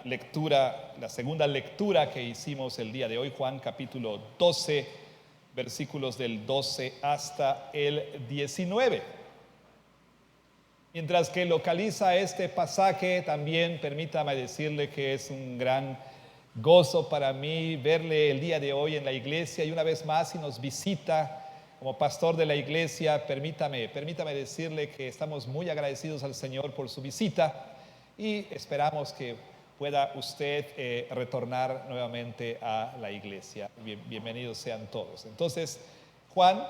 la segunda lectura que hicimos el día de hoy, Juan capítulo 12, versículos del 12 hasta el 19. Mientras que localiza este pasaje, también permítame decirle que es un gran gozo para mí verle el día de hoy en la iglesia, y una vez más, si nos visita como pastor de la iglesia, permítame decirle que estamos muy agradecidos al Señor por su visita y esperamos que pueda usted retornar nuevamente a la iglesia. Bienvenidos sean todos. Entonces, Juan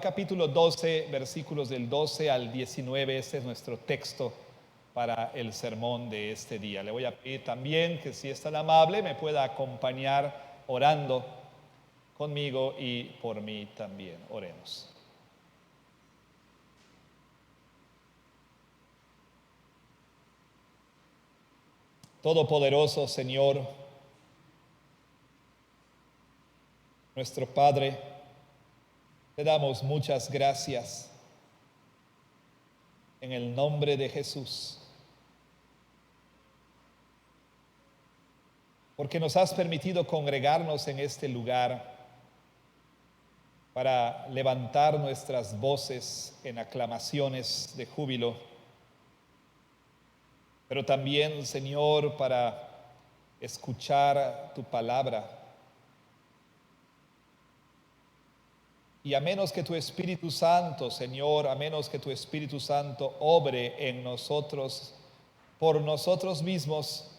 capítulo 12, versículos del 12 al 19, este es nuestro texto para el sermón de este día. Le voy a pedir también que, si es tan amable, me pueda acompañar orando conmigo y por mí también. Oremos. Todopoderoso Señor, nuestro Padre, te damos muchas gracias en el nombre de Jesús, porque nos has permitido congregarnos en este lugar para levantar nuestras voces en aclamaciones de júbilo, pero también, Señor, para escuchar tu palabra. Y a menos que tu Espíritu Santo, Señor, a menos que tu Espíritu Santo obre en nosotros, por nosotros mismos,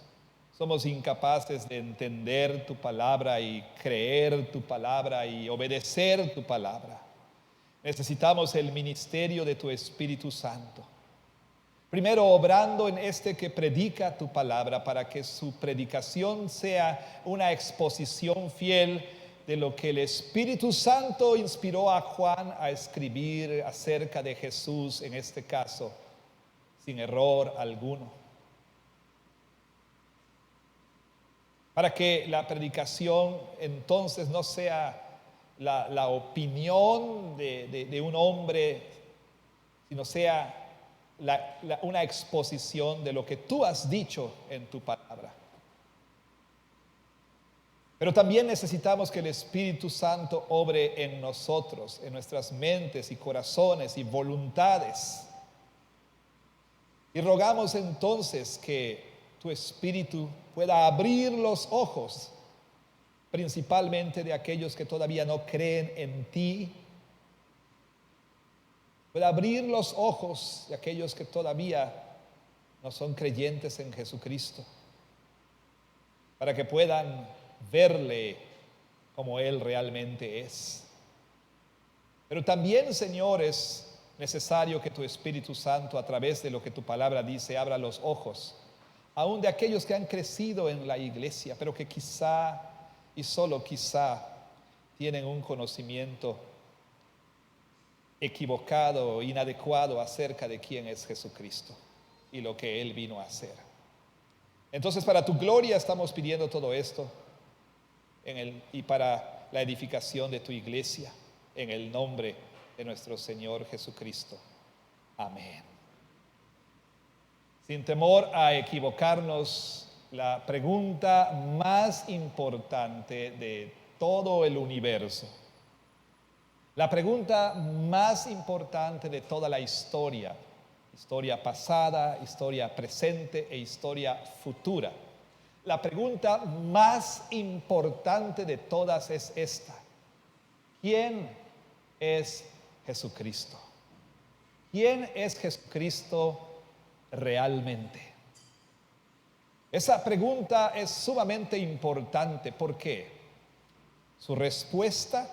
somos incapaces de entender tu palabra y creer tu palabra y obedecer tu palabra. Necesitamos el ministerio de tu Espíritu Santo. Primero, obrando en este que predica tu palabra, para que su predicación sea una exposición fiel de lo que el Espíritu Santo inspiró a Juan a escribir acerca de Jesús, en este caso, sin error alguno. Para que la predicación entonces no sea la opinión de un hombre, sino sea una exposición de lo que tú has dicho en tu palabra. Pero también necesitamos que el Espíritu Santo obre en nosotros, en nuestras mentes y corazones y voluntades. Y rogamos entonces que tu Espíritu pueda abrir los ojos, principalmente de aquellos que todavía no creen en ti. Pueda abrir los ojos de aquellos que todavía no son creyentes en Jesucristo, para que puedan verle como Él realmente es. Pero también, Señor, es necesario que tu Espíritu Santo, a través de lo que tu palabra dice, abra los ojos aún de aquellos que han crecido en la iglesia, pero que quizá y solo quizá tienen un conocimiento equivocado, inadecuado acerca de quién es Jesucristo y lo que Él vino a hacer. Entonces, para tu gloria estamos pidiendo todo esto y para la edificación de tu iglesia, en el nombre de nuestro Señor Jesucristo. Amén. Sin temor a equivocarnos, la pregunta más importante de todo el universo, la pregunta más importante de toda la historia pasada, historia presente e historia futura, la pregunta más importante de todas es esta: ¿quién es Jesucristo? ¿Quién es Jesucristo realmente? Esa pregunta es sumamente importante. ¿Por qué? Su respuesta,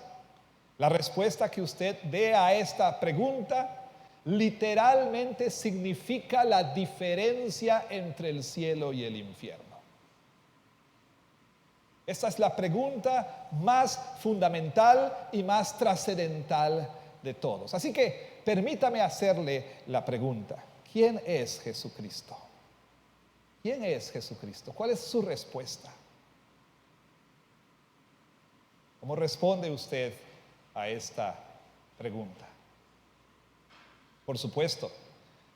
la respuesta que usted dé a esta pregunta, literalmente significa la diferencia entre el cielo y el infierno. Esta es la pregunta más fundamental y más trascendental de todos. Así que permítame hacerle la pregunta: ¿quién es Jesucristo? ¿Quién es Jesucristo? ¿Cuál es su respuesta? ¿Cómo responde usted a esta pregunta? Por supuesto,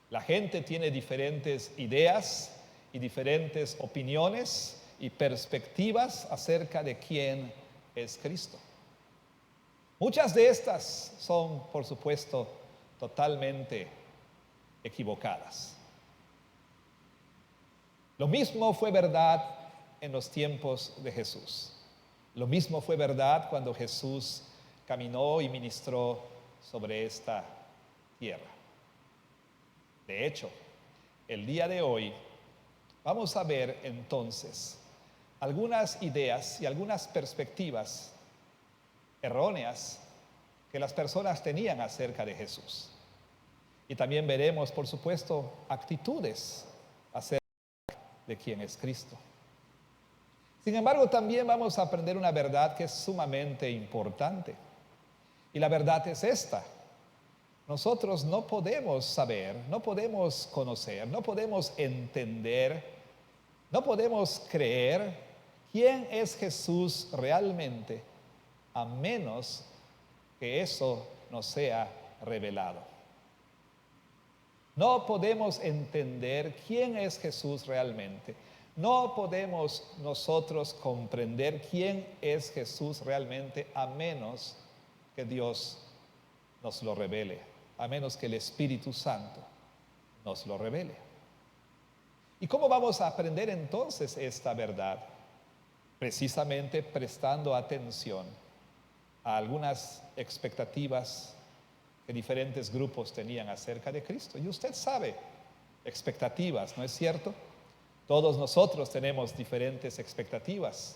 la gente tiene diferentes ideas y diferentes opiniones y perspectivas acerca de quién es Cristo. Muchas de estas son, por supuesto, totalmente equivocadas. Lo mismo fue verdad en los tiempos de Jesús. Lo mismo fue verdad cuando Jesús caminó y ministró sobre esta tierra. De hecho, el día de hoy vamos a ver entonces algunas ideas y algunas perspectivas erróneas que las personas tenían acerca de Jesús. Y también veremos, por supuesto, actitudes acerca de quién es Cristo. Sin embargo, también vamos a aprender una verdad que es sumamente importante. Y la verdad es esta: nosotros no podemos saber, no podemos conocer, no podemos entender, no podemos creer quién es Jesús realmente, a menos que eso nos sea revelado. No podemos entender quién es Jesús realmente. No podemos nosotros comprender quién es Jesús realmente, a menos que Dios nos lo revele, a menos que el Espíritu Santo nos lo revele. ¿Y cómo vamos a aprender entonces esta verdad? Precisamente prestando atención a algunas expectativas que diferentes grupos tenían acerca de Cristo. Y usted sabe, expectativas, ¿no es cierto? Todos nosotros tenemos diferentes expectativas.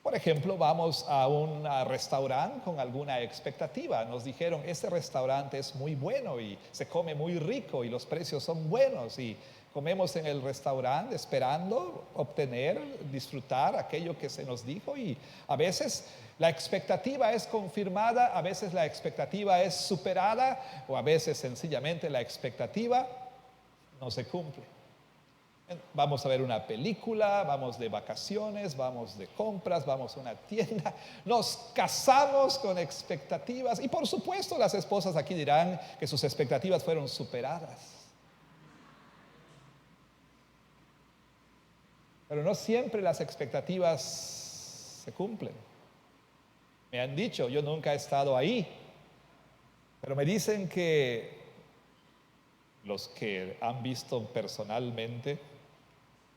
Por ejemplo, vamos a un restaurante con alguna expectativa. Nos dijeron, este restaurante es muy bueno y se come muy rico y los precios son buenos. Y comemos en el restaurante esperando obtener, disfrutar aquello que se nos dijo. Y a veces la expectativa es confirmada, a veces la expectativa es superada, o a veces sencillamente la expectativa no se cumple. Vamos a ver una película, vamos de vacaciones, vamos de compras, vamos a una tienda, nos casamos con expectativas y por supuesto las esposas aquí dirán que sus expectativas fueron superadas. Pero no siempre las expectativas se cumplen. Me han dicho, yo nunca he estado ahí, pero me dicen que los que han visto personalmente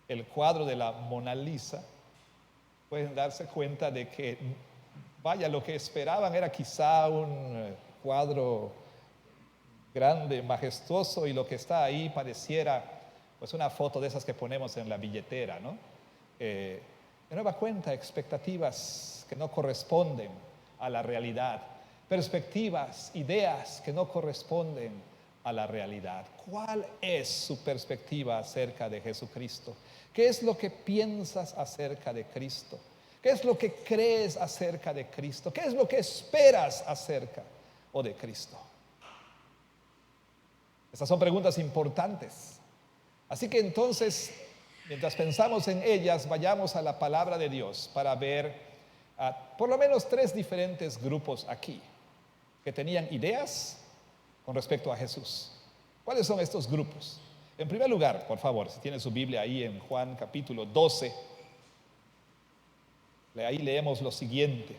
el cuadro de la Mona Lisa pueden darse cuenta de que, vaya, lo que esperaban era quizá un cuadro grande, majestuoso, y lo que está ahí pareciera pues una foto de esas que ponemos en la billetera, ¿no? De nueva cuenta, expectativas que no corresponden a la realidad, perspectivas, ideas que no corresponden a la realidad. ¿Cuál es su perspectiva acerca de Jesucristo? ¿Qué es lo que piensas acerca de Cristo? ¿Qué es lo que crees acerca de Cristo? ¿Qué es lo que esperas acerca de Cristo? Estas son preguntas importantes. Así que entonces, mientras pensamos en ellas, vayamos a la palabra de Dios para ver por lo menos 3 diferentes grupos aquí que tenían ideas con respecto a Jesús. ¿Cuáles son estos grupos? En primer lugar, por favor, si tiene su Biblia ahí en Juan capítulo 12, ahí leemos lo siguiente,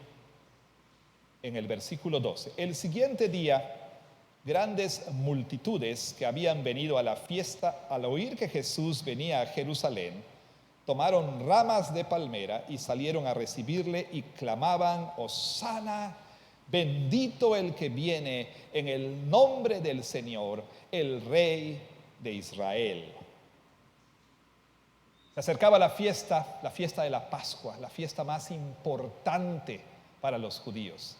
en el versículo 12. El siguiente día, grandes multitudes que habían venido a la fiesta, al oír que Jesús venía a Jerusalén, tomaron ramas de palmera y salieron a recibirle y clamaban, Hosana, bendito el que viene en el nombre del Señor, el Rey de Israel. Se acercaba la fiesta de la Pascua, la fiesta más importante para los judíos.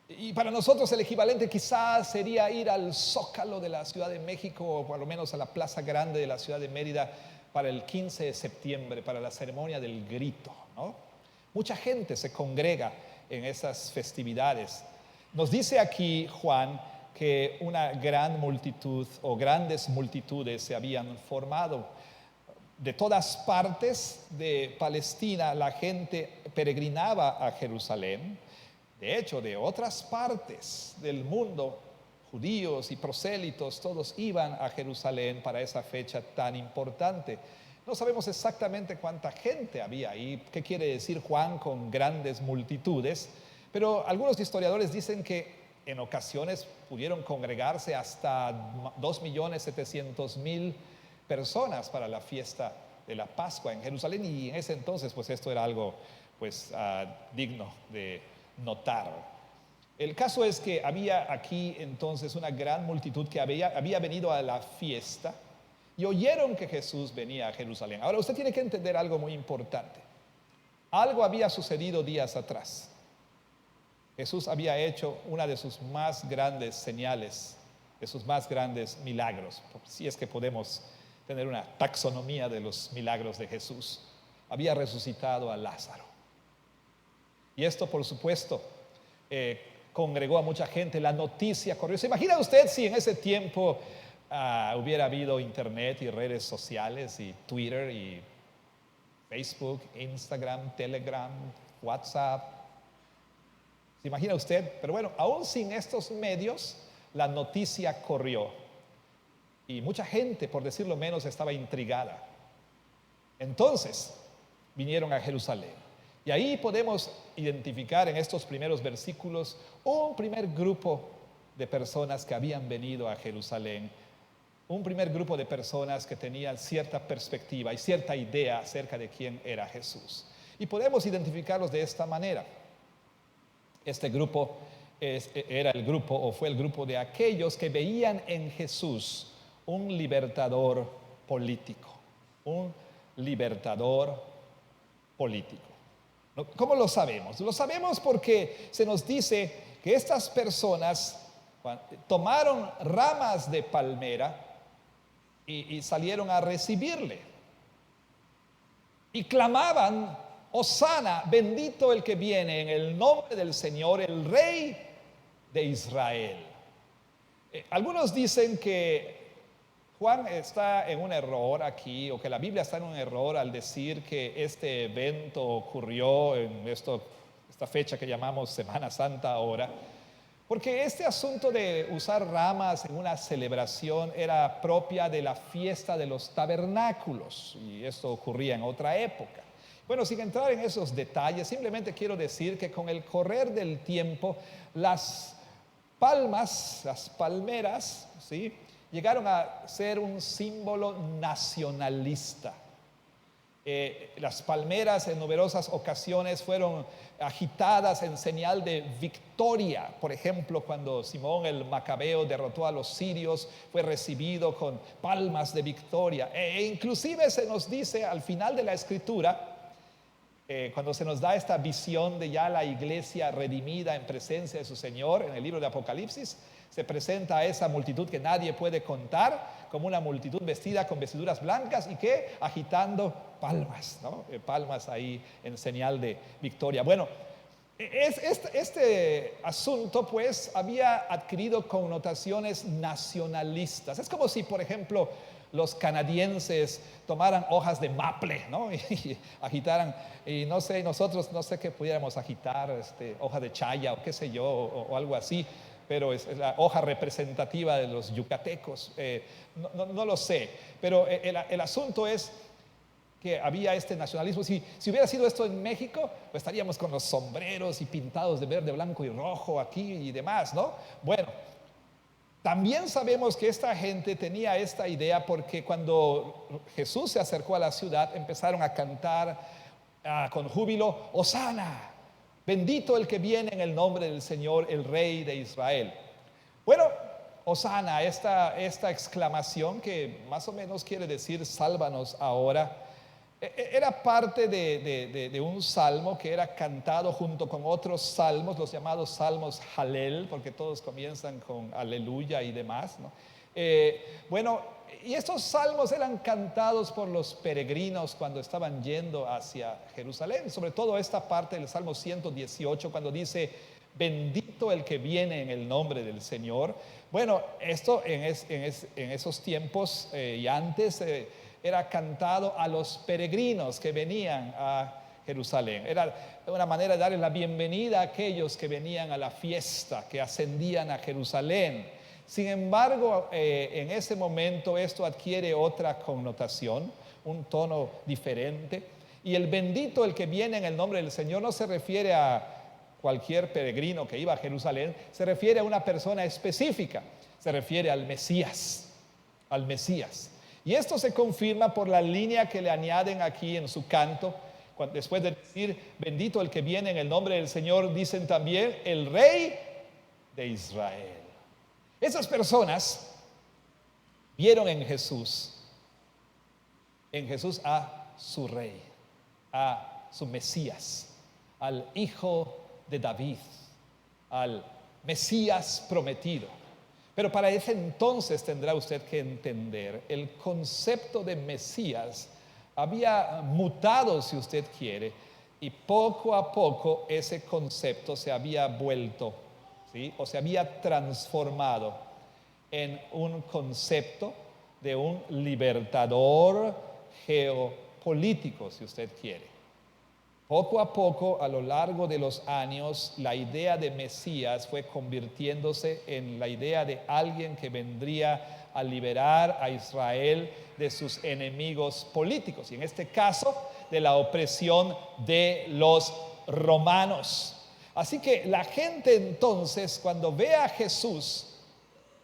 Y para nosotros el equivalente quizás sería ir al Zócalo de la Ciudad de México, o por lo menos a la Plaza Grande de la Ciudad de Mérida para el 15 de septiembre, para la ceremonia del grito, ¿no? Mucha gente se congrega en esas festividades. Nos dice aquí Juan que una gran multitud o grandes multitudes se habían formado. De todas partes de Palestina la gente peregrinaba a Jerusalén. De hecho, de otras partes del mundo, judíos y prosélitos, todos iban a Jerusalén para esa fecha tan importante. No sabemos exactamente cuánta gente había ahí, qué quiere decir Juan con grandes multitudes, pero algunos historiadores dicen que en ocasiones pudieron congregarse hasta 2.700.000 personas para la fiesta de la Pascua en Jerusalén, y en ese entonces pues esto era algo pues digno de notar. El caso es que había aquí entonces una gran multitud que había venido a la fiesta y oyeron que Jesús venía a Jerusalén. Ahora usted tiene que entender algo muy importante. Algo había sucedido días atrás. Jesús había hecho una de sus más grandes señales, de sus más grandes milagros, si es que podemos tener una taxonomía de los milagros de Jesús. Había resucitado a Lázaro. Y esto, por supuesto, congregó a mucha gente. La noticia corrió. ¿Se imagina usted si en ese tiempo hubiera habido internet y redes sociales y Twitter y Facebook, Instagram, Telegram, WhatsApp? ¿Se imagina usted? Pero bueno, aún sin estos medios, la noticia corrió. Y mucha gente, por decirlo menos, estaba intrigada. Entonces, vinieron a Jerusalén. Y ahí podemos identificar en estos primeros versículos un primer grupo de personas que habían venido a Jerusalén. Un primer grupo de personas que tenían cierta perspectiva y cierta idea acerca de quién era Jesús. Y podemos identificarlos de esta manera. Este grupo era el grupo o fue el grupo de aquellos que veían en Jesús un libertador político. Un libertador político. ¿Cómo lo sabemos? Lo sabemos porque se nos dice que estas personas tomaron ramas de palmera y salieron a recibirle. Y clamaban: Hosana, bendito el que viene en el nombre del Señor, el Rey de Israel. Algunos dicen que Juan está en un error aquí, o que la Biblia está en un error al decir que este evento ocurrió en esta fecha que llamamos Semana Santa ahora, porque este asunto de usar ramas en una celebración era propia de la fiesta de los tabernáculos, y esto ocurría en otra época. Bueno, sin entrar en esos detalles, simplemente quiero decir que con el correr del tiempo, las palmeras, ¿sí?, llegaron a ser un símbolo nacionalista. Las palmeras en numerosas ocasiones fueron agitadas en señal de victoria. Por ejemplo, cuando Simón el Macabeo derrotó a los sirios, fue recibido con palmas de victoria. Inclusive se nos dice al final de la escritura, cuando se nos da esta visión de ya la iglesia redimida en presencia de su Señor, en el libro de Apocalipsis, se presenta a esa multitud que nadie puede contar, como una multitud vestida con vestiduras blancas y que agitando palmas, ¿no? Palmas ahí en señal de victoria. Bueno, este asunto pues había adquirido connotaciones nacionalistas. Es como si, por ejemplo, los canadienses tomaran hojas de maple, ¿no?, y agitaran, y no sé, nosotros no sé qué pudiéramos agitar, hoja de chaya o qué sé yo, o algo así, pero es la hoja representativa de los yucatecos. No lo sé, pero el asunto es que había este nacionalismo. Si hubiera sido esto en México, pues estaríamos con los sombreros y pintados de verde, blanco y rojo aquí y demás, ¿no? Bueno, también sabemos que esta gente tenía esta idea porque cuando Jesús se acercó a la ciudad, empezaron a cantar con júbilo: Hosana, bendito el que viene en el nombre del Señor, el Rey de Israel. Bueno, Hosana, esta exclamación que más o menos quiere decir sálvanos ahora, era parte de un salmo que era cantado junto con otros salmos, los llamados salmos Halel, porque todos comienzan con aleluya y demás, ¿no? Bueno, y estos salmos eran cantados por los peregrinos cuando estaban yendo hacia Jerusalén, sobre todo esta parte del Salmo 118, cuando dice: bendito el que viene en el nombre del Señor. Bueno, esto en esos tiempos y antes era cantado a los peregrinos que venían a Jerusalén. Era una manera de darle la bienvenida a aquellos que venían a la fiesta, que ascendían a Jerusalén. Sin embargo, en ese momento esto adquiere otra connotación, un tono diferente. Y el bendito, el que viene en el nombre del Señor, no se refiere a cualquier peregrino que iba a Jerusalén, se refiere a una persona específica, se refiere al Mesías, al Mesías. Y esto se confirma por la línea que le añaden aquí en su canto. Después de decir, bendito el que viene en el nombre del Señor, dicen también, el Rey de Israel. Esas personas vieron en Jesús a su Rey, a su Mesías, al Hijo de David, al Mesías prometido. Pero para ese entonces tendrá usted que entender, el concepto de Mesías había mutado, si usted quiere, y poco a poco ese concepto se había vuelto, ¿sí?, o se había transformado en un concepto de un libertador geopolítico, si usted quiere. Poco a poco, a lo largo de los años, la idea de Mesías fue convirtiéndose en la idea de alguien que vendría a liberar a Israel de sus enemigos políticos, y en este caso, de la opresión de los romanos. Así que la gente entonces, cuando ve a Jesús,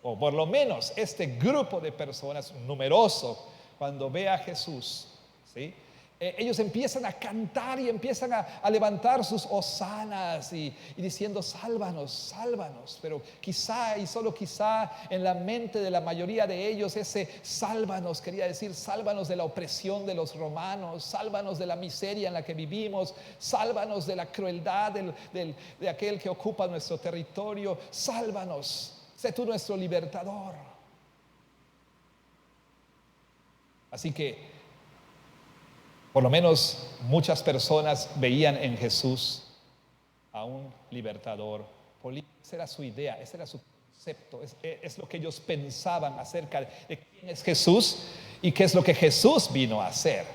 o por lo menos este grupo de personas numeroso, cuando ve a Jesús, ¿sí?, ellos empiezan a cantar y empiezan a levantar sus hosanas y diciendo, sálvanos, sálvanos. Pero quizá y solo quizá en la mente de la mayoría de ellos ese sálvanos quería decir, sálvanos de la opresión de los romanos, sálvanos de la miseria en la que vivimos, sálvanos de la crueldad de aquel que ocupa nuestro territorio, sálvanos, sé tú nuestro libertador. Así que por lo menos muchas personas veían en Jesús a un libertador político. Esa era su idea, ese era su concepto, es lo que ellos pensaban acerca de quién es Jesús y qué es lo que Jesús vino a hacer.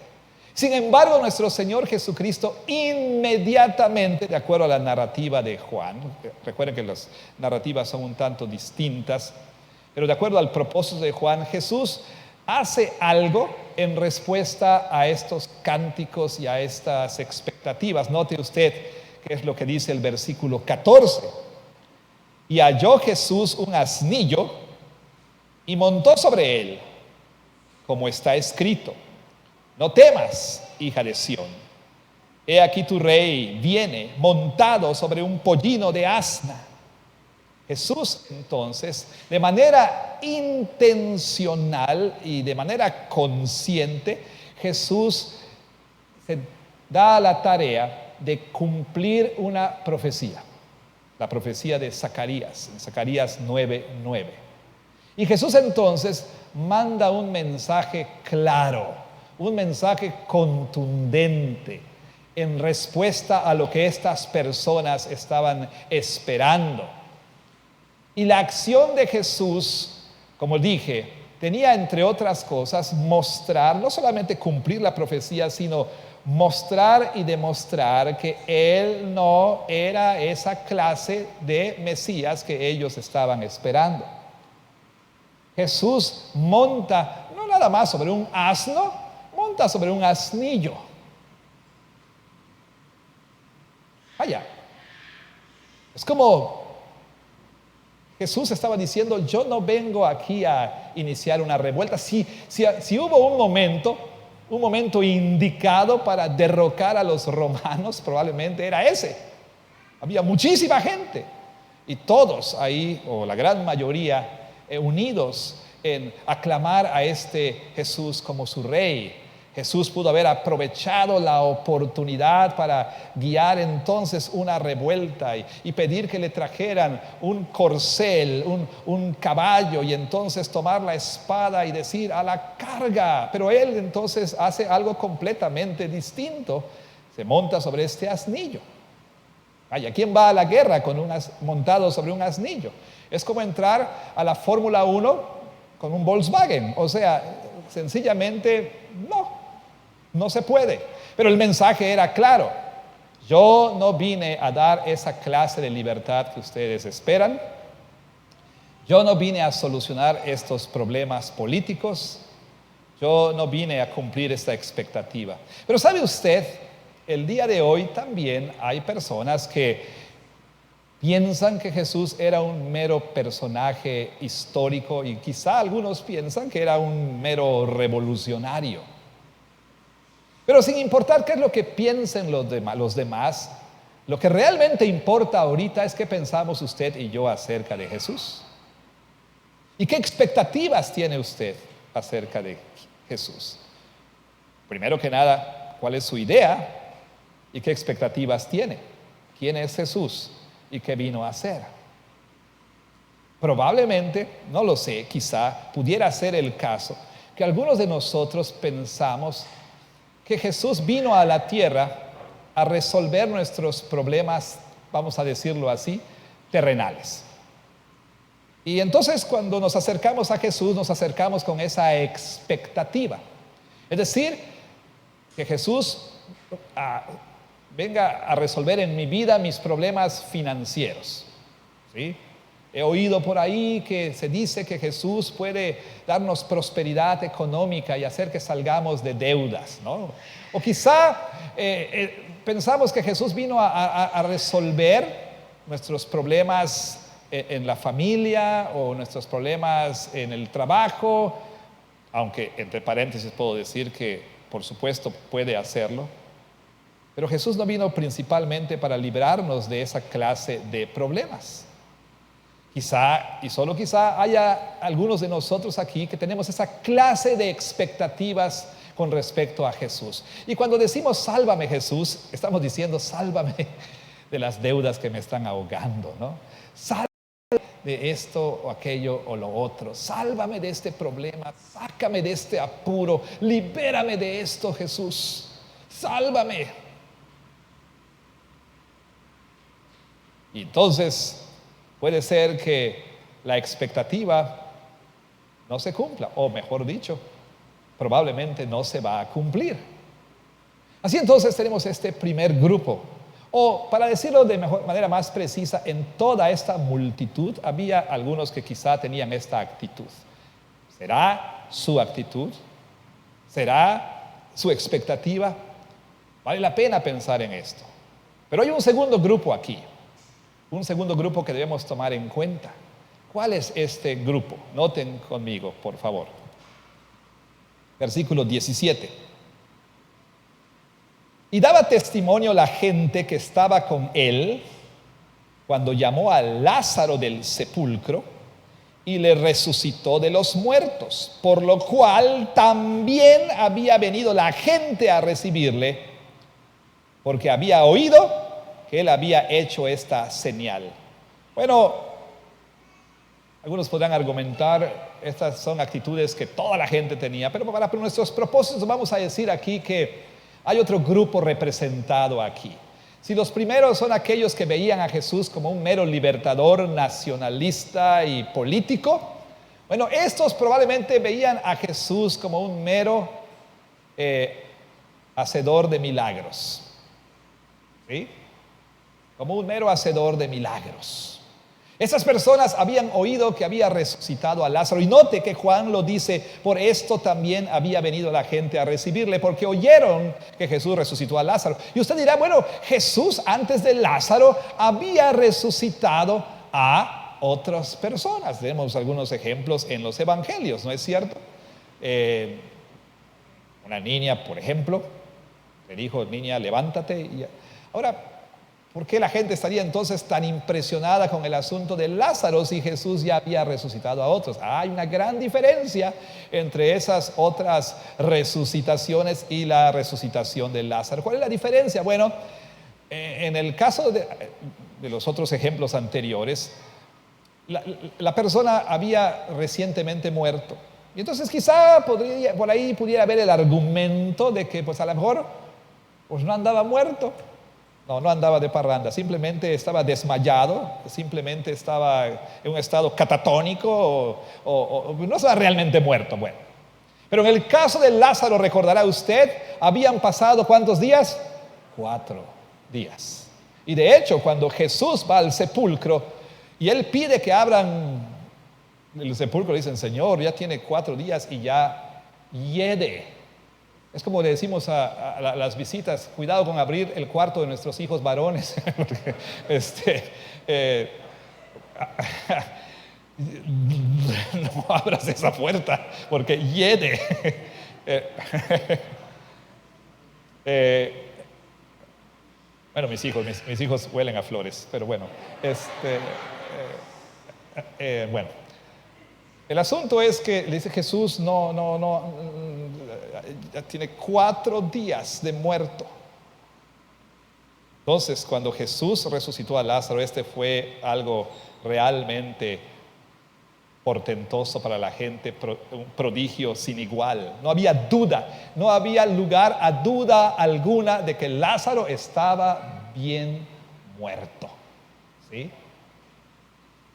Sin embargo, nuestro Señor Jesucristo inmediatamente, de acuerdo a la narrativa de Juan, recuerden que las narrativas son un tanto distintas, pero de acuerdo al propósito de Juan, Jesús hace algo en respuesta a estos cánticos y a estas expectativas. Note usted qué es lo que dice el versículo 14. Y halló Jesús un asnillo y montó sobre él, como está escrito, no temas, hija de Sión. He aquí tu rey viene montado sobre un pollino de asna. Jesús entonces, de manera intencional y de manera consciente, Jesús se da la tarea de cumplir una profecía, la profecía de Zacarías, en Zacarías 9:9. Y Jesús entonces manda un mensaje claro, un mensaje contundente en respuesta a lo que estas personas estaban esperando. Y la acción de Jesús, como dije, tenía entre otras cosas mostrar, no solamente cumplir la profecía, sino mostrar y demostrar que Él no era esa clase de Mesías que ellos estaban esperando. Jesús monta, no nada más sobre un asno, monta sobre un asnillo. Vaya, es como Jesús estaba diciendo, yo no vengo aquí a iniciar una revuelta. Si hubo un momento indicado para derrocar a los romanos, probablemente era ese. Había muchísima gente y todos ahí, o la gran mayoría, unidos en aclamar a este Jesús como su rey. Jesús pudo haber aprovechado la oportunidad para guiar entonces una revuelta y pedir que le trajeran un corcel, un caballo, y entonces tomar la espada y decir a la carga. Pero él entonces hace algo completamente distinto. Se monta sobre este asnillo. Vaya, ¿quién va a la guerra montado sobre un asnillo? Es como entrar a la Fórmula 1 con un Volkswagen. O sea, sencillamente no se puede. Pero el mensaje era claro. Yo no vine a dar esa clase de libertad que ustedes esperan. Yo no vine a solucionar estos problemas políticos. Yo no vine a cumplir esta expectativa. Pero ¿sabe usted? El día de hoy también hay personas que piensan que Jesús era un mero personaje histórico y quizá algunos piensan que era un mero revolucionario. Pero sin importar qué es lo que piensen los demás, lo que realmente importa ahorita es qué pensamos usted y yo acerca de Jesús. ¿Y qué expectativas tiene usted acerca de Jesús? Primero que nada, ¿cuál es su idea y qué expectativas tiene? ¿Quién es Jesús y qué vino a hacer? Probablemente, no lo sé, quizá pudiera ser el caso que algunos de nosotros pensamos que Jesús vino a la tierra a resolver nuestros problemas, vamos a decirlo así, terrenales. Y entonces cuando nos acercamos a Jesús, nos acercamos con esa expectativa. Es decir, que Jesús venga a resolver en mi vida mis problemas financieros. ¿Sí? He oído por ahí que se dice que Jesús puede darnos prosperidad económica y hacer que salgamos de deudas, ¿no? O quizá pensamos que Jesús vino a resolver nuestros problemas en la familia o nuestros problemas en el trabajo, aunque entre paréntesis puedo decir que por supuesto puede hacerlo. Pero Jesús no vino principalmente para librarnos de esa clase de problemas. Quizá, y solo quizá, haya algunos de nosotros aquí que tenemos esa clase de expectativas con respecto a Jesús. Y cuando decimos sálvame Jesús, estamos diciendo sálvame de las deudas que me están ahogando, ¿no? Sálvame de esto o aquello o lo otro. Sálvame de este problema, sácame de este apuro, libérame de esto, Jesús. Sálvame. Y entonces puede ser que la expectativa no se cumpla, o mejor dicho, probablemente no se va a cumplir. Así entonces tenemos este primer grupo. O para decirlo de manera más precisa, en toda esta multitud había algunos que quizá tenían esta actitud. ¿Será su actitud? ¿Será su expectativa? Vale la pena pensar en esto. Pero hay un segundo grupo aquí. Un segundo grupo que debemos tomar en cuenta. ¿Cuál es este grupo? Noten conmigo, por favor. Versículo 17. Y daba testimonio la gente que estaba con él cuando llamó a Lázaro del sepulcro y le resucitó de los muertos, por lo cual también había venido la gente a recibirle, porque había oído que él había hecho esta señal. Bueno, algunos podrán argumentar, estas son actitudes que toda la gente tenía, pero para nuestros propósitos vamos a decir aquí que hay otro grupo representado aquí. Si los primeros son aquellos que veían a Jesús como un mero libertador nacionalista y político, bueno, estos probablemente veían a Jesús como un mero hacedor de milagros. ¿Sí? Como un mero hacedor de milagros. Esas personas habían oído que había resucitado a Lázaro. Y note que Juan lo dice, por esto también había venido la gente a recibirle, porque oyeron que Jesús resucitó a Lázaro. Y usted dirá, bueno, Jesús antes de Lázaro había resucitado a otras personas. Tenemos algunos ejemplos en los evangelios, ¿no es cierto? Una niña, por ejemplo, le dijo, niña, levántate. Y ahora, ¿por qué la gente estaría entonces tan impresionada con el asunto de Lázaro si Jesús ya había resucitado a otros? Hay una gran diferencia entre esas otras resucitaciones y la resucitación de Lázaro. ¿Cuál es la diferencia? Bueno, en el caso de los otros ejemplos anteriores, la persona había recientemente muerto. Y entonces quizá por ahí pudiera haber el argumento de que pues a lo mejor pues no andaba muerto. No andaba de parranda, simplemente estaba desmayado, simplemente estaba en un estado catatónico o no estaba realmente muerto. Bueno, pero en el caso de Lázaro, recordará usted, habían pasado ¿cuántos días? 4 días. Y de hecho, cuando Jesús va al sepulcro y él pide que abran el sepulcro, dicen, Señor, ya tiene 4 días y ya hiede. Es como le decimos a las visitas, cuidado con abrir el cuarto de nuestros hijos varones. Porque, no abras esa puerta porque hiede. Bueno, mis hijos huelen a flores, pero bueno, bueno. El asunto es que le dice Jesús, ya tiene 4 días de muerto. Entonces, cuando Jesús resucitó a Lázaro, fue algo realmente portentoso para la gente, un prodigio sin igual. No había duda, no había lugar a duda alguna de que Lázaro estaba bien muerto. ¿Sí?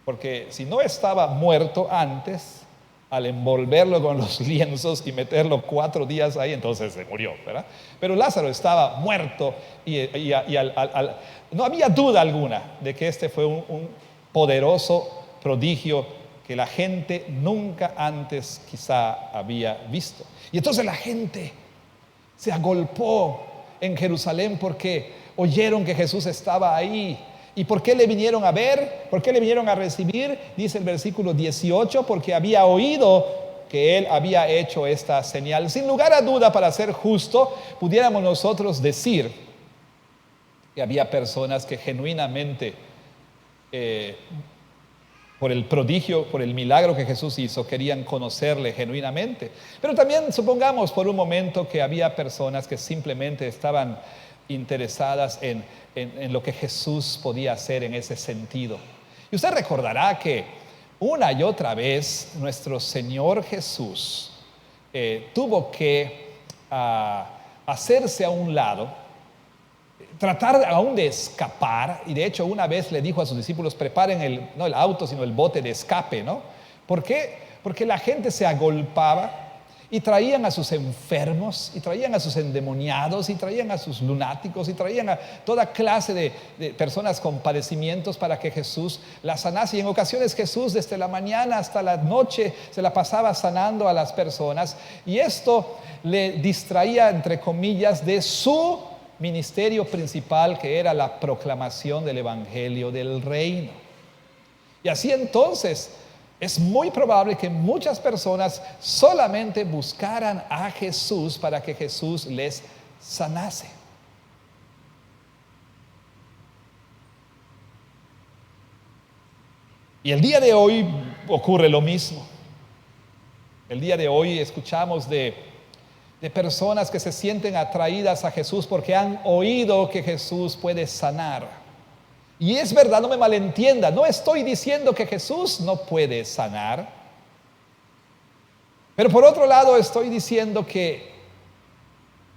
Porque si no estaba muerto antes, al envolverlo con los lienzos y meterlo 4 días ahí, entonces se murió, ¿verdad? Pero Lázaro estaba muerto y no había duda alguna de que fue un poderoso prodigio que la gente nunca antes quizá había visto. Y entonces la gente se agolpó en Jerusalén porque oyeron que Jesús estaba ahí. ¿Y por qué le vinieron a ver? ¿Por qué le vinieron a recibir? Dice el versículo 18, porque había oído que él había hecho esta señal. Sin lugar a duda, para ser justo, pudiéramos nosotros decir que había personas que genuinamente, por el prodigio, por el milagro que Jesús hizo, querían conocerle genuinamente. Pero también supongamos por un momento que había personas que simplemente estaban interesadas en lo que Jesús podía hacer en ese sentido. Y usted recordará que una y otra vez nuestro Señor Jesús tuvo que hacerse a un lado, tratar aún de escapar, y de hecho una vez le dijo a sus discípulos, preparen no el auto, sino el bote de escape, ¿no? ¿Por qué? Porque la gente se agolpaba y traían a sus enfermos, y traían a sus endemoniados, y traían a sus lunáticos, y traían a toda clase de personas con padecimientos para que Jesús las sanase. Y en ocasiones Jesús desde la mañana hasta la noche se la pasaba sanando a las personas, y esto le distraía, entre comillas, de su ministerio principal, que era la proclamación del evangelio del reino. Y así entonces es muy probable que muchas personas solamente buscaran a Jesús para que Jesús les sanase. Y el día de hoy ocurre lo mismo. El día de hoy escuchamos de personas que se sienten atraídas a Jesús porque han oído que Jesús puede sanar. Y es verdad, no me malentienda, no estoy diciendo que Jesús no puede sanar, pero por otro lado estoy diciendo que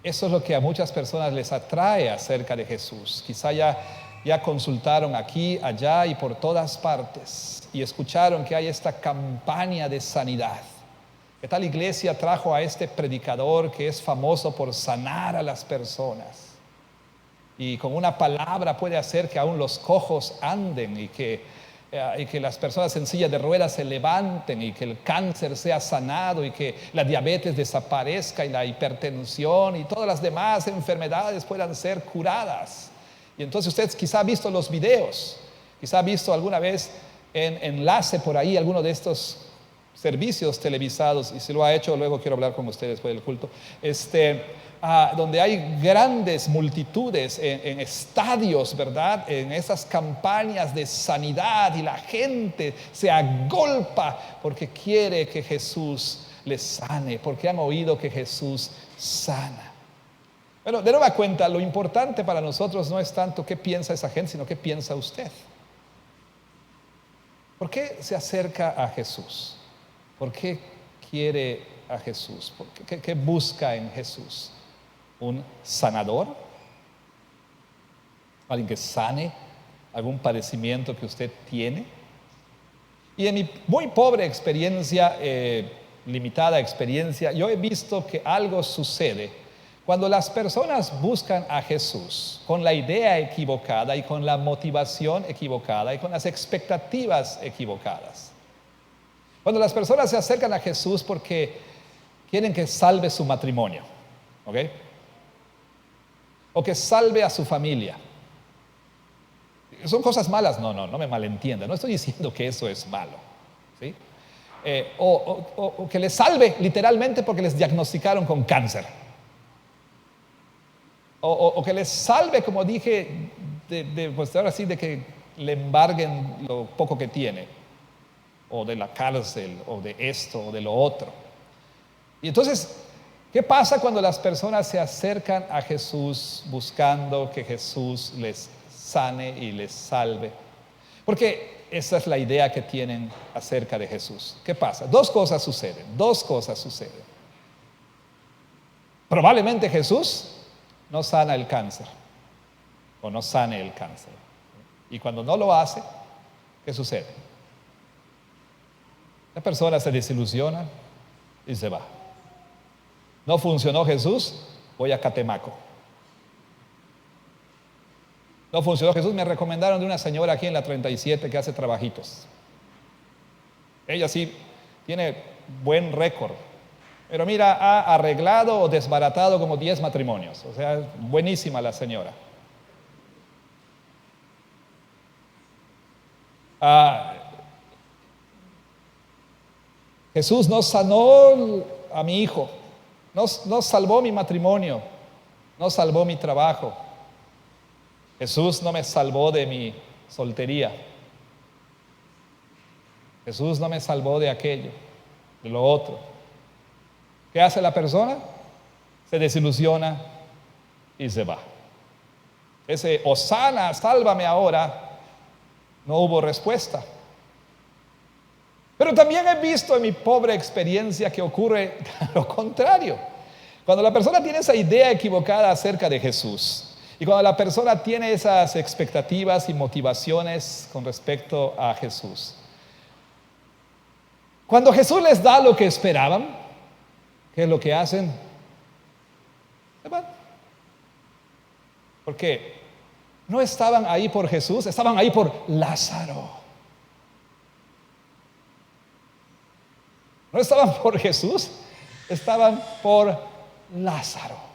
eso es lo que a muchas personas les atrae acerca de Jesús. Quizá ya consultaron aquí, allá y por todas partes y escucharon que hay esta campaña de sanidad. Que tal iglesia trajo a este predicador que es famoso por sanar a las personas. Y con una palabra puede hacer que aún los cojos anden y que las personas en silla de ruedas se levanten y que el cáncer sea sanado y que la diabetes desaparezca y la hipertensión y todas las demás enfermedades puedan ser curadas. Y entonces usted quizá ha visto los videos, quizá ha visto alguna vez en enlace por ahí alguno de estos servicios televisados, y si lo ha hecho, luego quiero hablar con ustedes después del culto, donde hay grandes multitudes en estadios, ¿verdad? En esas campañas de sanidad, y la gente se agolpa porque quiere que Jesús les sane, porque han oído que Jesús sana. Bueno, de nueva cuenta, lo importante para nosotros no es tanto qué piensa esa gente, sino qué piensa usted. ¿Por qué se acerca a Jesús? ¿Por qué quiere a Jesús? ¿Qué busca en Jesús? ¿Un sanador? ¿Alguien que sane algún padecimiento que usted tiene? Y en mi muy pobre experiencia, limitada experiencia, yo he visto que algo sucede cuando las personas buscan a Jesús con la idea equivocada y con la motivación equivocada y con las expectativas equivocadas. Cuando las personas se acercan a Jesús porque quieren que salve su matrimonio, ¿ok? O que salve a su familia. ¿Son cosas malas? No me malentienda. No estoy diciendo que eso es malo, ¿sí? O que les salve literalmente porque les diagnosticaron con cáncer. O que les salve, como dije, pues ahora sí, de que le embarguen lo poco que tiene, o de la cárcel, o de esto, o de lo otro. Y entonces, ¿qué pasa cuando las personas se acercan a Jesús buscando que Jesús les sane y les salve? Porque esa es la idea que tienen acerca de Jesús. ¿Qué pasa? Dos cosas suceden. Probablemente Jesús no sana el cáncer, o no sane el cáncer. Y cuando no lo hace, ¿qué sucede? La persona se desilusiona y se va. No funcionó Jesús, voy a Catemaco. No funcionó Jesús, me recomendaron de una señora aquí en la 37 que hace trabajitos. Ella sí tiene buen récord, pero mira, ha arreglado o desbaratado como 10 matrimonios. O sea, buenísima la señora. Jesús no sanó a mi hijo, no salvó mi matrimonio, no salvó mi trabajo. Jesús no me salvó de mi soltería. Jesús no me salvó de aquello, de lo otro. ¿Qué hace la persona? Se desilusiona y se va. Ese Hosana, sálvame ahora, no hubo respuesta. Pero también he visto en mi pobre experiencia que ocurre lo contrario. Cuando la persona tiene esa idea equivocada acerca de Jesús, y cuando la persona tiene esas expectativas y motivaciones con respecto a Jesús, cuando Jesús les da lo que esperaban, ¿qué es lo que hacen? Se van. ¿Por qué? No estaban ahí por Jesús, estaban ahí por Lázaro. No estaban por Jesús, estaban por Lázaro.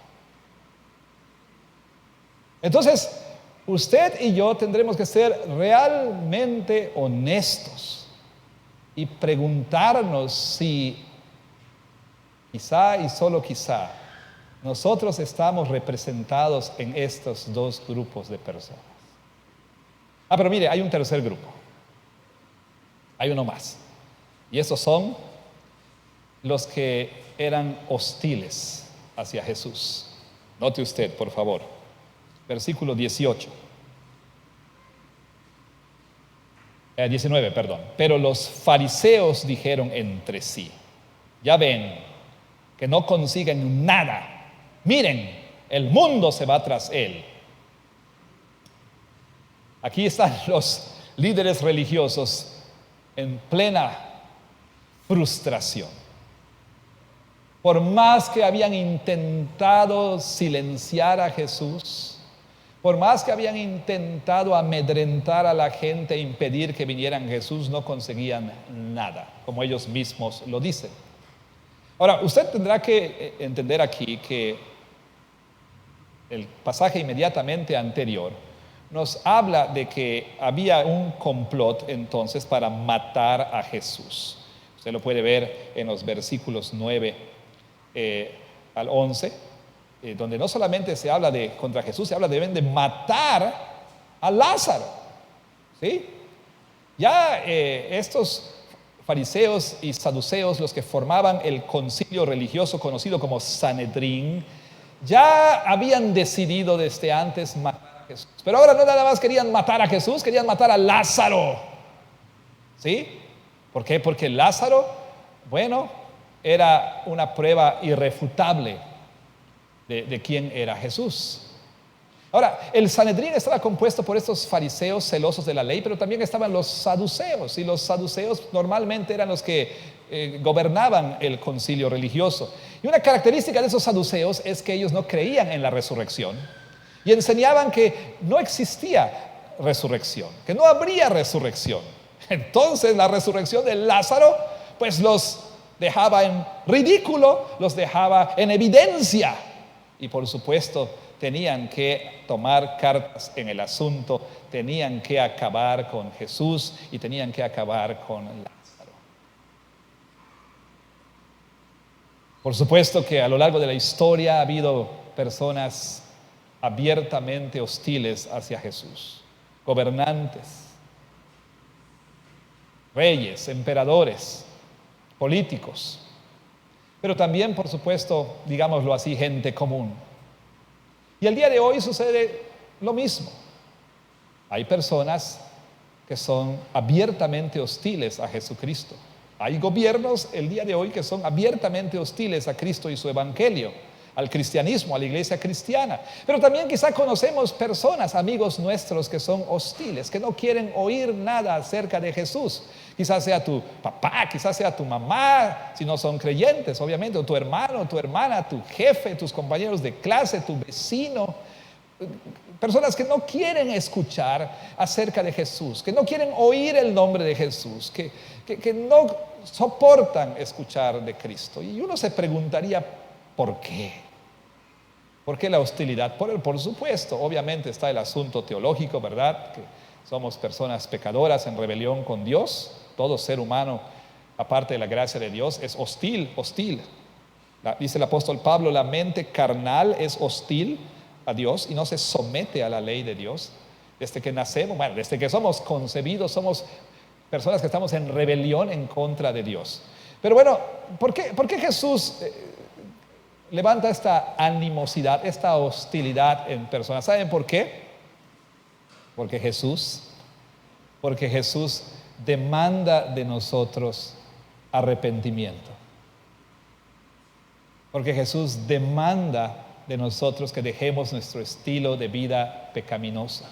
Entonces, usted y yo tendremos que ser realmente honestos y preguntarnos si quizá y solo quizá nosotros estamos representados en estos dos grupos de personas. Pero mire, hay un tercer grupo. Hay uno más. Y esos son los que eran hostiles hacia Jesús. Note usted, por favor, versículo 19, perdón. Pero los fariseos dijeron entre sí: ya ven que no consiguen nada. Miren, el mundo se va tras él. Aquí están los líderes religiosos en plena frustración. Por más que habían intentado silenciar a Jesús, por más que habían intentado amedrentar a la gente e impedir que vinieran a Jesús, no conseguían nada, como ellos mismos lo dicen. Ahora, usted tendrá que entender aquí que el pasaje inmediatamente anterior nos habla de que había un complot entonces para matar a Jesús. Usted lo puede ver en los versículos 9 al 11, donde no solamente se habla de contra Jesús, se habla de matar a Lázaro, ¿sí? Ya estos fariseos y saduceos, los que formaban el concilio religioso conocido como Sanedrín, ya habían decidido desde antes matar a Jesús. Pero ahora no nada más querían matar a Jesús, querían matar a Lázaro, ¿sí? ¿Por qué? Porque Lázaro, bueno, era una prueba irrefutable de quién era Jesús. Ahora, el Sanedrín estaba compuesto por estos fariseos celosos de la ley, pero también estaban los saduceos, y los saduceos normalmente eran los que gobernaban el concilio religioso. Y una característica de esos saduceos es que ellos no creían en la resurrección y enseñaban que no existía resurrección, que no habría resurrección. Entonces la resurrección de Lázaro pues los dejaba en ridículo, los dejaba en evidencia. Y por supuesto, tenían que tomar cartas en el asunto, tenían que acabar con Jesús y tenían que acabar con Lázaro. Por supuesto que a lo largo de la historia ha habido personas abiertamente hostiles hacia Jesús, gobernantes, reyes, emperadores, políticos, pero también, por supuesto, digámoslo así, gente común. Y el día de hoy sucede lo mismo. Hay personas que son abiertamente hostiles a Jesucristo. Hay gobiernos el día de hoy que son abiertamente hostiles a Cristo y su evangelio, al cristianismo, a la iglesia cristiana. Pero también quizá conocemos personas, amigos nuestros, que son hostiles, que no quieren oír nada acerca de Jesús. Quizás sea tu papá, quizás sea tu mamá, si no son creyentes, obviamente, o tu hermano, tu hermana, tu jefe, tus compañeros de clase, tu vecino. Personas que no quieren escuchar acerca de Jesús, que no quieren oír el nombre de Jesús, que no soportan escuchar de Cristo. Y uno se preguntaría, ¿por qué? ¿Por qué la hostilidad? Por supuesto, obviamente está el asunto teológico, ¿verdad? Que somos personas pecadoras en rebelión con Dios. Todo ser humano, aparte de la gracia de Dios, es hostil. Dice el apóstol Pablo, la mente carnal es hostil a Dios y no se somete a la ley de Dios. Desde que nacemos, desde que somos concebidos, somos personas que estamos en rebelión en contra de Dios. Pero bueno, ¿por qué Jesús levanta esta animosidad, esta hostilidad en personas? ¿Saben por qué? Porque Jesús demanda de nosotros arrepentimiento. Porque Jesús demanda de nosotros que dejemos nuestro estilo de vida pecaminosa.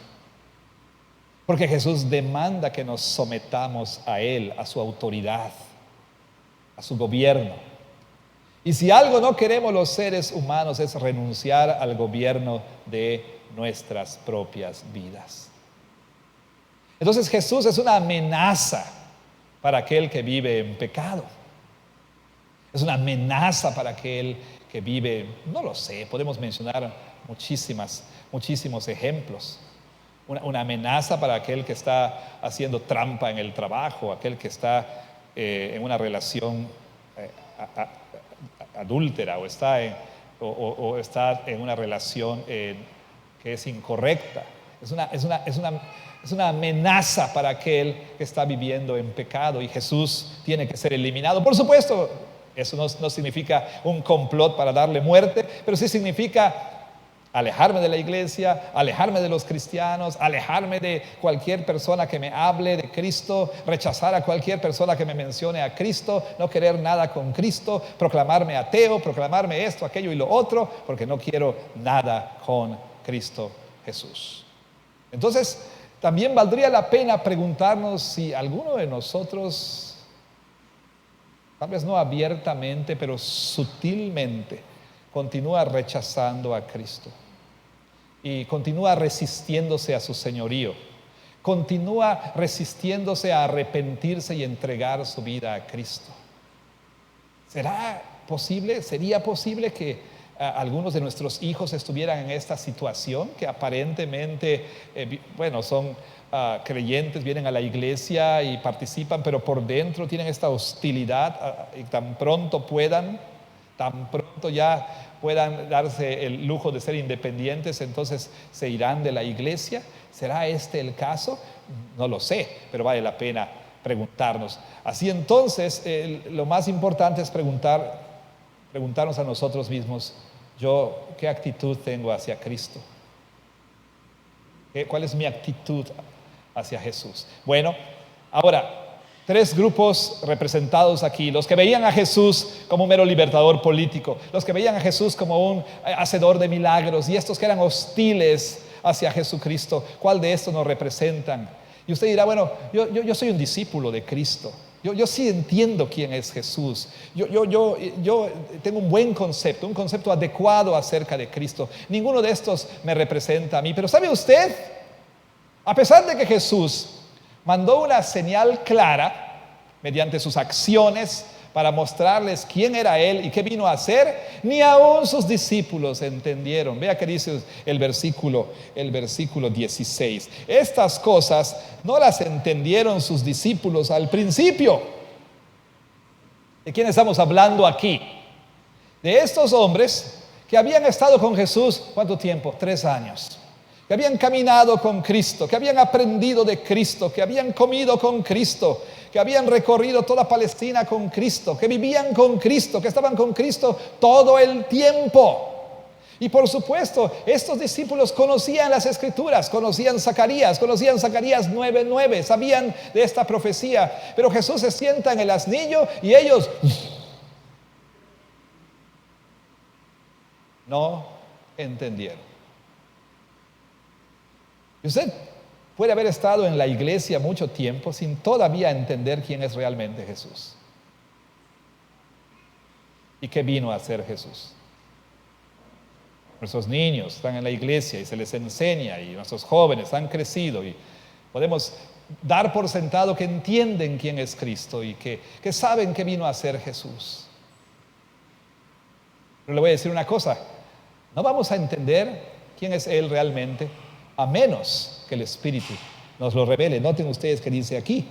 Porque Jesús demanda que nos sometamos a Él, a su autoridad, a su gobierno. Y si algo no queremos los seres humanos es renunciar al gobierno de nuestras propias vidas. Entonces Jesús es una amenaza para aquel que vive en pecado. Es una amenaza para aquel que vive, no lo sé, podemos mencionar muchísimos ejemplos. Una amenaza para aquel que está haciendo trampa en el trabajo, aquel que está en una relación adúltera o está en una relación que es incorrecta. Es una amenaza para aquel que está viviendo en pecado y Jesús tiene que ser eliminado. Por supuesto, eso no significa un complot para darle muerte, pero sí significa alejarme de la iglesia, alejarme de los cristianos, alejarme de cualquier persona que me hable de Cristo, rechazar a cualquier persona que me mencione a Cristo, no querer nada con Cristo, proclamarme ateo, proclamarme esto, aquello y lo otro, porque no quiero nada con Cristo Jesús. Entonces, también valdría la pena preguntarnos si alguno de nosotros, tal vez no abiertamente, pero sutilmente, continúa rechazando a Cristo y continúa resistiéndose a su señorío, continúa resistiéndose a arrepentirse y entregar su vida a Cristo. ¿Sería posible que algunos de nuestros hijos estuvieran en esta situación, que aparentemente, son creyentes, vienen a la iglesia y participan, pero por dentro tienen esta hostilidad y tan pronto ya puedan darse el lujo de ser independientes, entonces se irán de la iglesia? ¿Será este el caso? No lo sé, pero vale la pena preguntarnos. Así entonces, lo más importante es preguntarnos a nosotros mismos: ¿yo qué actitud tengo hacia Cristo? ¿Cuál es mi actitud hacia Jesús? Bueno, ahora, 3 grupos representados aquí: los que veían a Jesús como un mero libertador político, los que veían a Jesús como un hacedor de milagros, y estos que eran hostiles hacia Jesucristo. ¿Cuál de estos nos representan? Y usted dirá: bueno, yo soy un discípulo de Cristo, yo sí entiendo quién es Jesús, yo tengo un buen concepto, un concepto adecuado acerca de Cristo, ninguno de estos me representa a mí. Pero ¿sabe usted? A pesar de que Jesús mandó una señal clara mediante sus acciones para mostrarles quién era Él y qué vino a hacer, ni aún sus discípulos entendieron. Vea que dice el versículo 16. Estas cosas no las entendieron sus discípulos al principio. ¿De quién estamos hablando aquí? De estos hombres que habían estado con Jesús, ¿cuánto tiempo? 3 años. Que habían caminado con Cristo, que habían aprendido de Cristo, que habían comido con Cristo, que habían recorrido toda Palestina con Cristo, que vivían con Cristo, que estaban con Cristo todo el tiempo. Y por supuesto, estos discípulos conocían las Escrituras, conocían Zacarías 9:9, sabían de esta profecía. Pero Jesús se sienta en el asnillo y ellos no entendieron. Y usted puede haber estado en la iglesia mucho tiempo sin todavía entender quién es realmente Jesús. ¿Y qué vino a hacer Jesús? Nuestros niños están en la iglesia y se les enseña, y nuestros jóvenes han crecido y podemos dar por sentado que entienden quién es Cristo y que saben qué vino a hacer Jesús. Pero le voy a decir una cosa: no vamos a entender quién es Él realmente a menos que el Espíritu nos lo revele. Noten ustedes que dice aquí: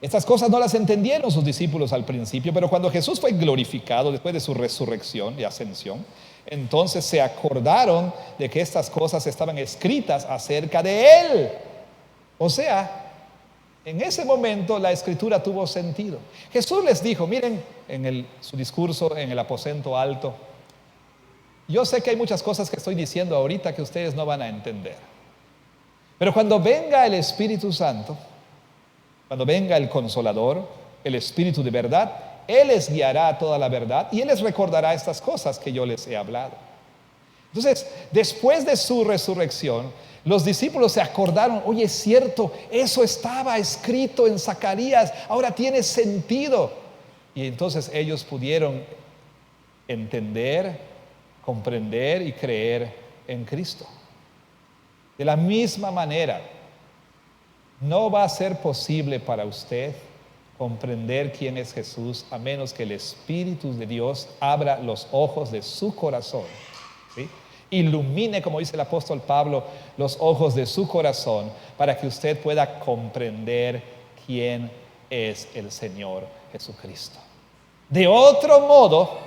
estas cosas no las entendieron sus discípulos al principio, pero cuando Jesús fue glorificado después de su resurrección y ascensión, entonces se acordaron de que estas cosas estaban escritas acerca de Él. O sea, en ese momento la Escritura tuvo sentido. Jesús les dijo, miren, en su discurso en el aposento alto: yo sé que hay muchas cosas que estoy diciendo ahorita que ustedes no van a entender, pero cuando venga el Espíritu Santo, cuando venga el Consolador, el Espíritu de verdad, Él les guiará a toda la verdad y Él les recordará estas cosas que yo les he hablado. Entonces, después de su resurrección, los discípulos se acordaron: oye, es cierto, eso estaba escrito en Zacarías, ahora tiene sentido. Y entonces ellos pudieron entender, comprender y creer en Cristo. De la misma manera, no va a ser posible para usted comprender quién es Jesús a menos que el Espíritu de Dios abra los ojos de su corazón, ¿sí? Ilumine, como dice el apóstol Pablo, los ojos de su corazón para que usted pueda comprender quién es el Señor Jesucristo. De otro modo,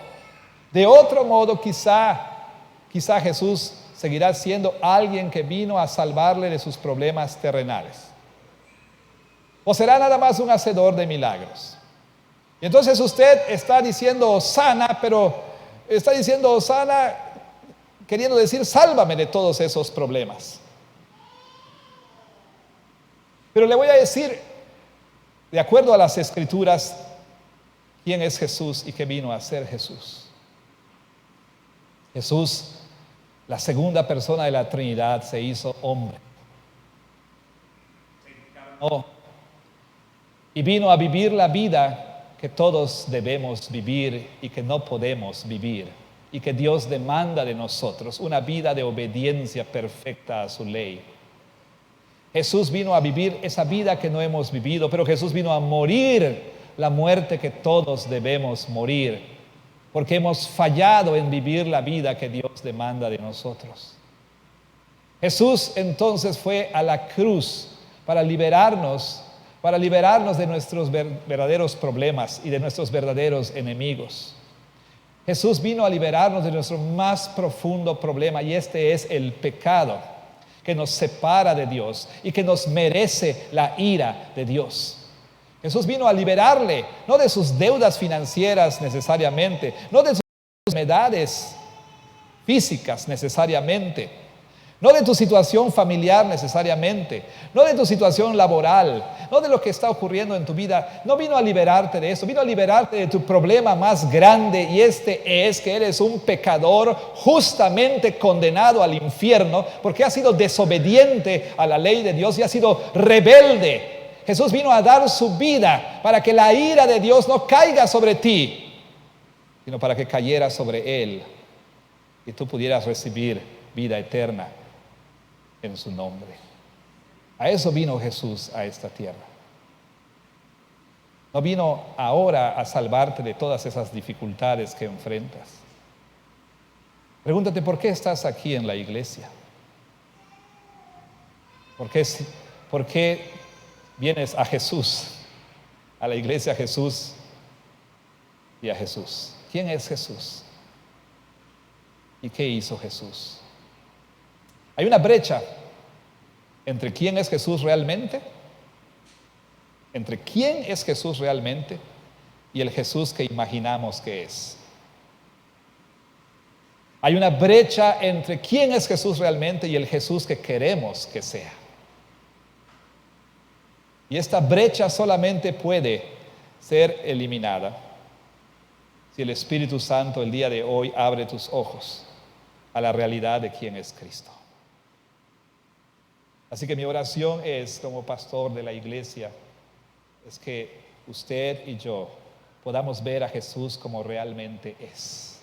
quizá Jesús seguirá siendo alguien que vino a salvarle de sus problemas terrenales. O será nada más un hacedor de milagros. Y entonces usted está diciendo Hosana, pero está diciendo Hosana queriendo decir sálvame de todos esos problemas. Pero le voy a decir, de acuerdo a las Escrituras, quién es Jesús y qué vino a hacer Jesús. Jesús, la segunda persona de la Trinidad, se hizo hombre. Se encarnó y vino a vivir la vida que todos debemos vivir y que no podemos vivir, y que Dios demanda de nosotros, una vida de obediencia perfecta a su ley. Jesús vino a vivir esa vida que no hemos vivido, pero Jesús vino a morir la muerte que todos debemos morir, porque hemos fallado en vivir la vida que Dios demanda de nosotros. Jesús entonces fue a la cruz para liberarnos de nuestros verdaderos problemas y de nuestros verdaderos enemigos. Jesús vino a liberarnos de nuestro más profundo problema, y este es el pecado que nos separa de Dios y que nos merece la ira de Dios. Jesús vino a liberarle, no de sus deudas financieras necesariamente, no de sus enfermedades físicas necesariamente, no de tu situación familiar necesariamente, no de tu situación laboral, no de lo que está ocurriendo en tu vida. No vino a liberarte de eso, vino a liberarte de tu problema más grande, y este es que eres un pecador justamente condenado al infierno porque has sido desobediente a la ley de Dios y has sido rebelde. Jesús vino a dar su vida para que la ira de Dios no caiga sobre ti, sino para que cayera sobre Él y tú pudieras recibir vida eterna en su nombre. A eso vino Jesús a esta tierra. No vino ahora a salvarte de todas esas dificultades que enfrentas. Pregúntate, ¿por qué estás aquí en la iglesia? ¿Por qué vienes a Jesús, a la iglesia a Jesús y a Jesús? ¿Quién es Jesús? ¿Y qué hizo Jesús? Hay una brecha entre quién es Jesús realmente, y el Jesús que imaginamos que es. Hay una brecha entre quién es Jesús realmente y el Jesús que queremos que sea. Y esta brecha solamente puede ser eliminada si el Espíritu Santo el día de hoy abre tus ojos a la realidad de quién es Cristo. Así que mi oración es, como pastor de la iglesia, es que usted y yo podamos ver a Jesús como realmente es.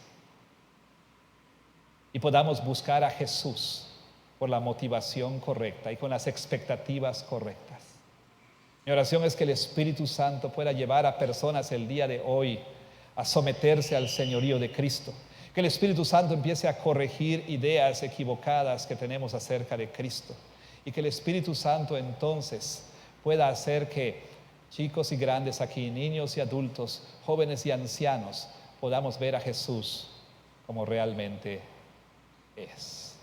Y podamos buscar a Jesús por la motivación correcta y con las expectativas correctas. Mi oración es que el Espíritu Santo pueda llevar a personas el día de hoy a someterse al señorío de Cristo. Que el Espíritu Santo empiece a corregir ideas equivocadas que tenemos acerca de Cristo. Y que el Espíritu Santo entonces pueda hacer que chicos y grandes aquí, niños y adultos, jóvenes y ancianos, podamos ver a Jesús como realmente es.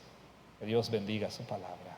Que Dios bendiga su palabra.